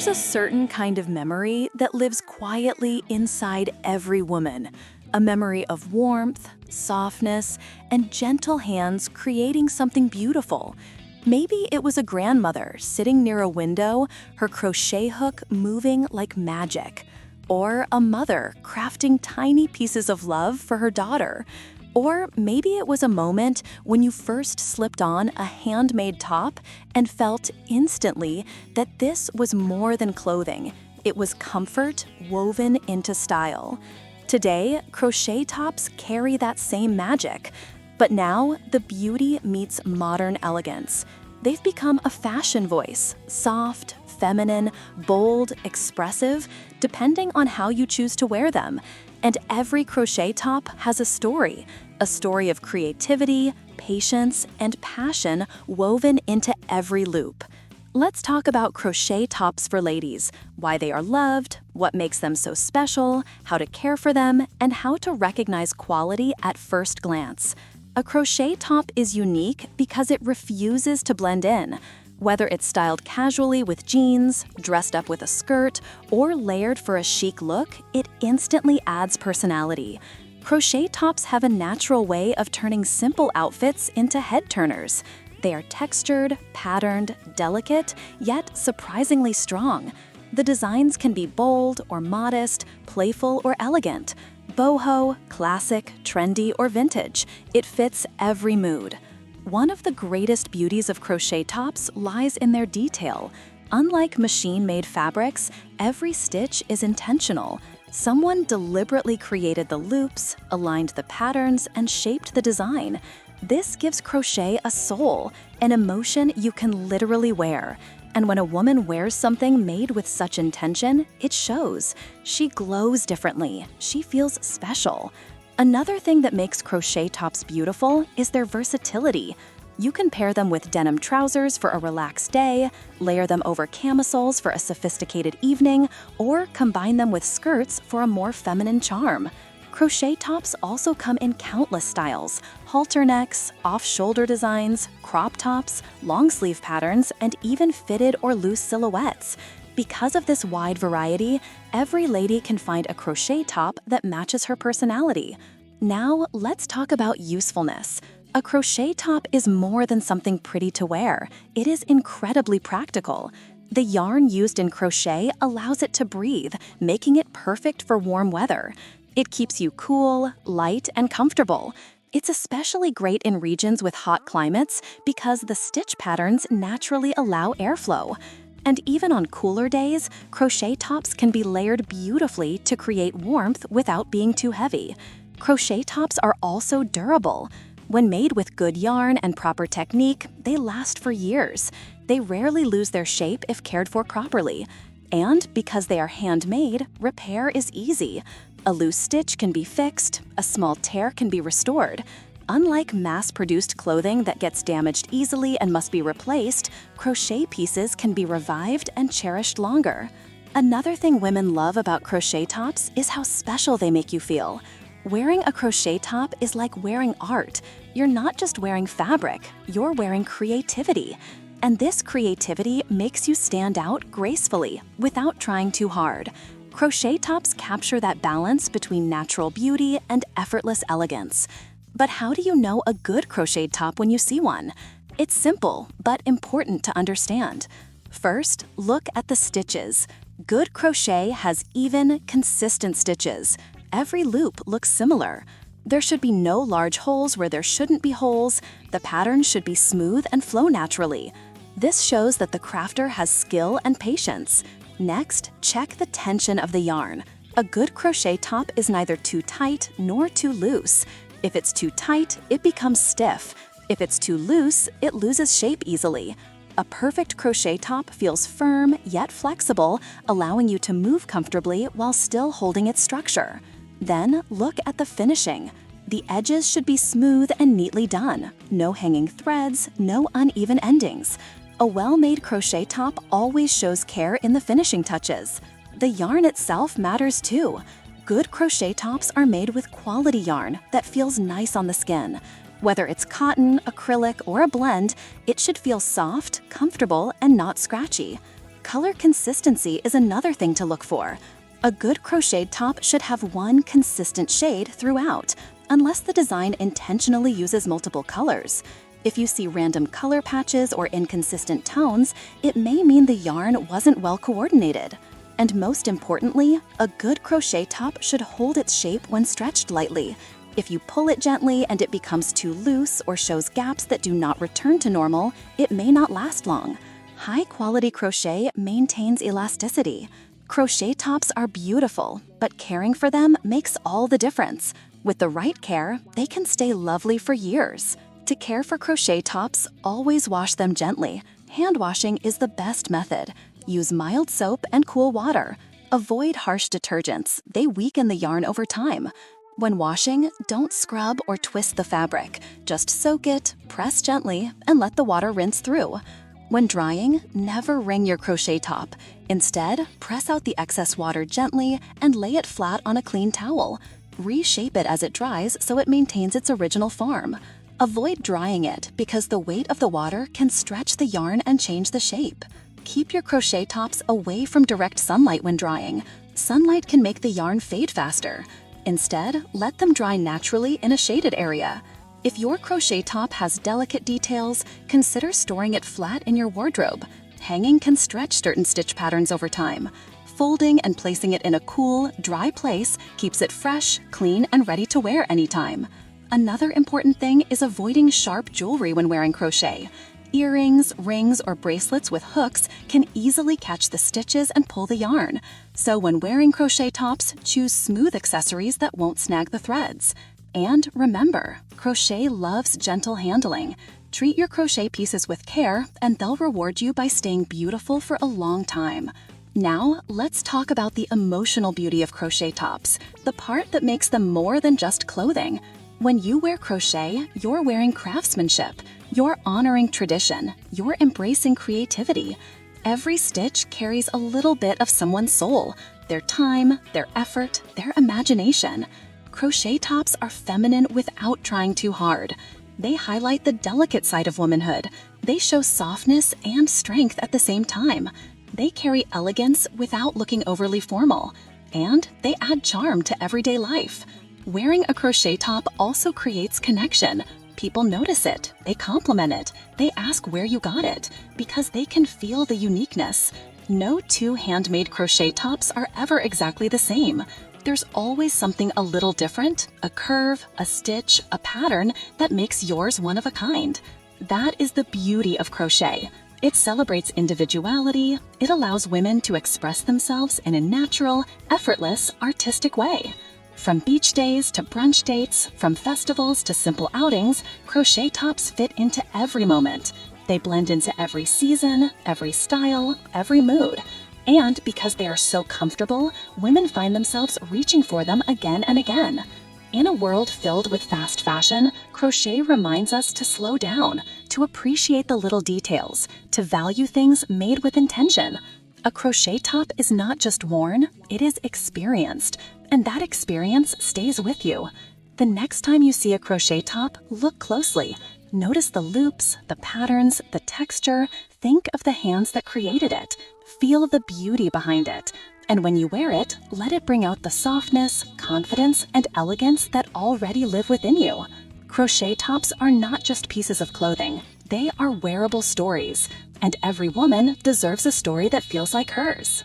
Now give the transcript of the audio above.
There's a certain kind of memory that lives quietly inside every woman, a memory of warmth, softness, and gentle hands creating something beautiful. Maybe it was a grandmother sitting near a window, her crochet hook moving like magic, or a mother crafting tiny pieces of love for her daughter. Or maybe it was a moment when you first slipped on a handmade top and felt instantly that this was more than clothing. It was comfort woven into style. Today, crochet tops carry that same magic. But now, the beauty meets modern elegance. They've become a fashion voice, soft, feminine, bold, expressive, depending on how you choose to wear them. And every crochet top has a story of creativity, patience, and passion woven into every loop. Let's talk about crochet tops for ladies, why they are loved, what makes them so special, how to care for them, and how to recognize quality at first glance. A crochet top is unique because it refuses to blend in. Whether it's styled casually with jeans, dressed up with a skirt, or layered for a chic look, it instantly adds personality. Crochet tops have a natural way of turning simple outfits into head-turners. They are textured, patterned, delicate, yet surprisingly strong. The designs can be bold or modest, playful or elegant. Boho, classic, trendy, or vintage. It fits every mood. One of the greatest beauties of crochet tops lies in their detail. Unlike machine-made fabrics, every stitch is intentional. Someone deliberately created the loops, aligned the patterns, and shaped the design. This gives crochet a soul, an emotion you can literally wear. And when a woman wears something made with such intention, it shows. She glows differently. She feels special. Another thing that makes crochet tops beautiful is their versatility. You can pair them with denim trousers for a relaxed day, layer them over camisoles for a sophisticated evening, or combine them with skirts for a more feminine charm. Crochet tops also come in countless styles: halter necks, off-shoulder designs, crop tops, long sleeve patterns, and even fitted or loose silhouettes. Because of this wide variety, every lady can find a crochet top that matches her personality. Now, let's talk about usefulness. A crochet top is more than something pretty to wear. It is incredibly practical. The yarn used in crochet allows it to breathe, making it perfect for warm weather. It keeps you cool, light, and comfortable. It's especially great in regions with hot climates because the stitch patterns naturally allow airflow. And even on cooler days, crochet tops can be layered beautifully to create warmth without being too heavy. Crochet tops are also durable. When made with good yarn and proper technique, they last for years. They rarely lose their shape if cared for properly. And because they are handmade, repair is easy. A loose stitch can be fixed, a small tear can be restored. Unlike mass-produced clothing that gets damaged easily and must be replaced, crochet pieces can be revived and cherished longer. Another thing women love about crochet tops is how special they make you feel. Wearing a crochet top is like wearing art. You're not just wearing fabric, you're wearing creativity. And this creativity makes you stand out gracefully without trying too hard. Crochet tops capture that balance between natural beauty and effortless elegance. But how do you know a good crocheted top when you see one? It's simple, but important to understand. First, look at the stitches. Good crochet has even, consistent stitches. Every loop looks similar. There should be no large holes where there shouldn't be holes. The pattern should be smooth and flow naturally. This shows that the crafter has skill and patience. Next, check the tension of the yarn. A good crochet top is neither too tight nor too loose. If it's too tight, it becomes stiff. If it's too loose, it loses shape easily. A perfect crochet top feels firm yet flexible, allowing you to move comfortably while still holding its structure. Then look at the finishing. The edges should be smooth and neatly done. No hanging threads, no uneven endings. A well-made crochet top always shows care in the finishing touches. The yarn itself matters too. Good crochet tops are made with quality yarn that feels nice on the skin. Whether it's cotton, acrylic, or a blend, it should feel soft, comfortable, and not scratchy. Color consistency is another thing to look for. A good crocheted top should have one consistent shade throughout, unless the design intentionally uses multiple colors. If you see random color patches or inconsistent tones, it may mean the yarn wasn't well coordinated. And most importantly, a good crochet top should hold its shape when stretched lightly. If you pull it gently and it becomes too loose or shows gaps that do not return to normal, it may not last long. High-quality crochet maintains elasticity. Crochet tops are beautiful, but caring for them makes all the difference. With the right care, they can stay lovely for years. To care for crochet tops, always wash them gently. Hand washing is the best method. Use mild soap and cool water. Avoid harsh detergents. They weaken the yarn over time. When washing, don't scrub or twist the fabric. Just soak it, press gently, and let the water rinse through. When drying, never wring your crochet top. Instead, press out the excess water gently and lay it flat on a clean towel. Reshape it as it dries so it maintains its original form. Avoid drying it because the weight of the water can stretch the yarn and change the shape. Keep your crochet tops away from direct sunlight when drying. Sunlight can make the yarn fade faster. Instead, let them dry naturally in a shaded area. If your crochet top has delicate details, consider storing it flat in your wardrobe. Hanging can stretch certain stitch patterns over time. Folding and placing it in a cool, dry place keeps it fresh, clean, and ready to wear anytime. Another important thing is avoiding sharp jewelry when wearing crochet. Earrings, rings, or bracelets with hooks can easily catch the stitches and pull the yarn. So when wearing crochet tops, choose smooth accessories that won't snag the threads. And remember, crochet loves gentle handling. Treat your crochet pieces with care, and they'll reward you by staying beautiful for a long time. Now, let's talk about the emotional beauty of crochet tops, the part that makes them more than just clothing. When you wear crochet, you're wearing craftsmanship. You're honoring tradition. You're embracing creativity. Every stitch carries a little bit of someone's soul, their time, their effort, their imagination. Crochet tops are feminine without trying too hard. They highlight the delicate side of womanhood. They show softness and strength at the same time. They carry elegance without looking overly formal. And they add charm to everyday life. Wearing a crochet top also creates connection. People notice it, they compliment it, they ask where you got it, because they can feel the uniqueness. No two handmade crochet tops are ever exactly the same. There's always something a little different, a curve, a stitch, a pattern that makes yours one of a kind. That is the beauty of crochet. It celebrates individuality. It allows women to express themselves in a natural, effortless, artistic way. From beach days to brunch dates, from festivals to simple outings, crochet tops fit into every moment. They blend into every season, every style, every mood. And because they are so comfortable, women find themselves reaching for them again and again. In a world filled with fast fashion, crochet reminds us to slow down, to appreciate the little details, to value things made with intention. A crochet top is not just worn, it is experienced, and that experience stays with you. The next time you see a crochet top, look closely. Notice the loops, the patterns, the texture. Think of the hands that created it. Feel the beauty behind it. And when you wear it, let it bring out the softness, confidence, and elegance that already live within you. Crochet tops are not just pieces of clothing. They are wearable stories. And every woman deserves a story that feels like hers.